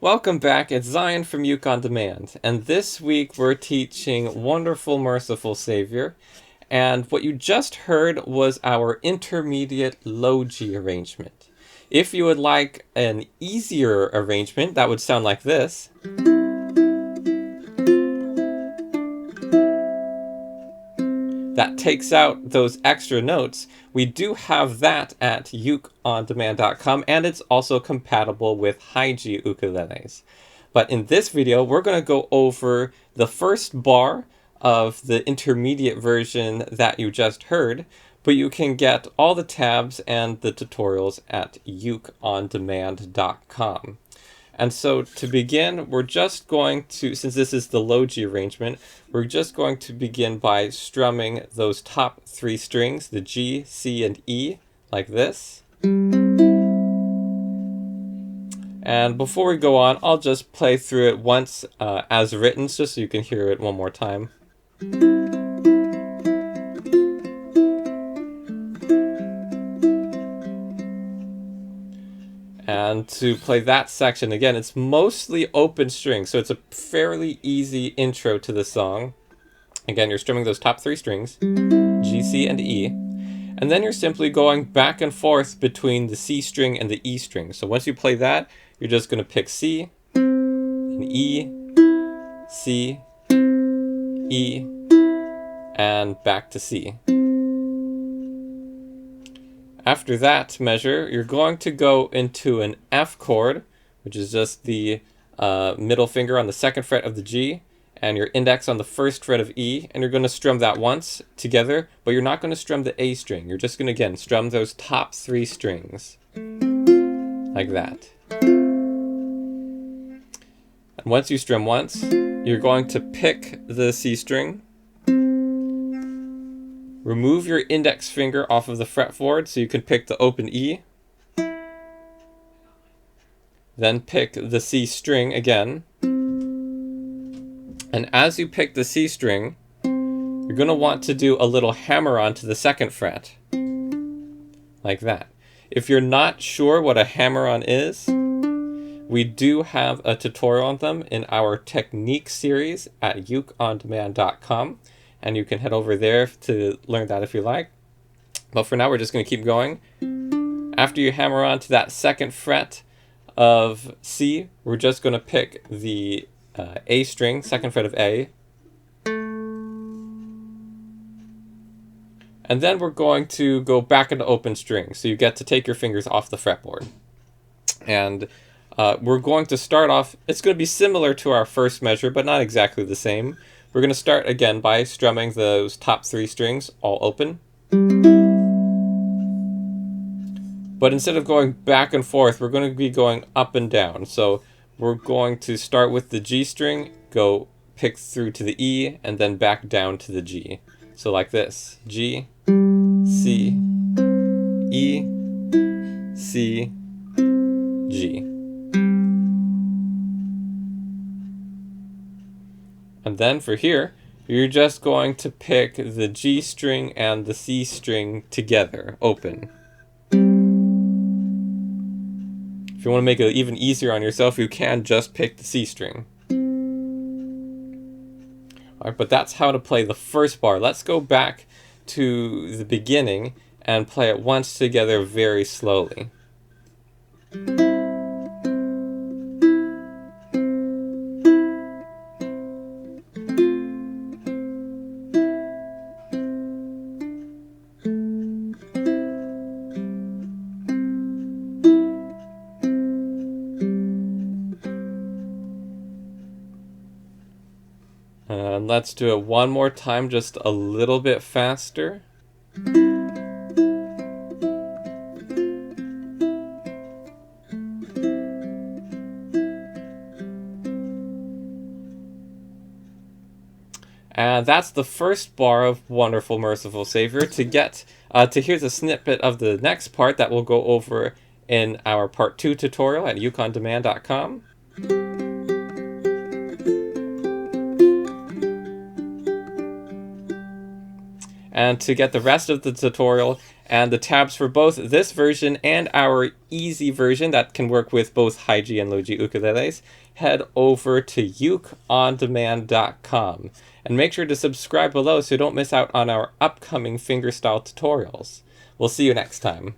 Welcome back, it's Zion from Uke On Demand, and this week we're teaching Wonderful, Merciful Savior, and what you just heard was our intermediate low G arrangement. If you would like an easier arrangement, that would sound like this. That takes out those extra notes. We do have that at ukeondemand.com, and it's also compatible with high G ukuleles. But in this video, we're going to go over the first bar of the intermediate version that you just heard, but you can get all the tabs and the tutorials at ukeondemand.com. And so to begin, we're just going to, since this is the low G arrangement, we're just going to begin by strumming those top three strings, the G, C, and E, like this. And before we go on, I'll just play through it once as written, just so you can hear it one more time. And to play that section, again, it's mostly open strings, so it's a fairly easy intro to the song. Again, you're strumming those top three strings, G, C, and E, and then you're simply going back and forth between the C string and the E string. So once you play that, you're just going to pick C, and E, C, E, and back to C. After that measure, you're going to go into an F chord, which is just the middle finger on the second fret of the G, and your index on the first fret of E, and you're going to strum that once together, but you're not going to strum the A string. You're just going to, again, strum those top three strings, like that. And once you strum once, you're going to pick the C string, remove your index finger off of the fretboard so you can pick the open E. Then pick the C string again. And as you pick the C string, you're going to want to do a little hammer-on to the second fret. Like that. If you're not sure what a hammer-on is, we do have a tutorial on them in our technique series at ukeondemand.com. And you can head over there to learn that if you like. But for now, we're just going to keep going. After you hammer on to that second fret of C, we're just going to pick the A string, second fret of A. And then we're going to go back into open strings. So you get to take your fingers off the fretboard. And we're going to start off, it's going to be similar to our first measure, but not exactly the same. We're going to start again by strumming those top three strings all open. But instead of going back and forth, we're going to be going up and down. So we're going to start with the G string, go pick through to the E, and then back down to the G. So like this: G, C, E, C, G. And then for here, you're just going to pick the G string and the C string together, open. If you want to make it even easier on yourself, you can just pick the C string. Alright, but that's how to play the first bar. Let's go back to the beginning and play it once together very slowly. And let's do it one more time, just a little bit faster. And that's the first bar of Wonderful Merciful Savior. To here's a snippet of the next part that we'll go over in our part 2 tutorial at ukondemand.com. And to get the rest of the tutorial and the tabs for both this version and our easy version that can work with both high G and low G ukuleles, head over to ukondemand.com. And make sure to subscribe below so you don't miss out on our upcoming fingerstyle tutorials. We'll see you next time.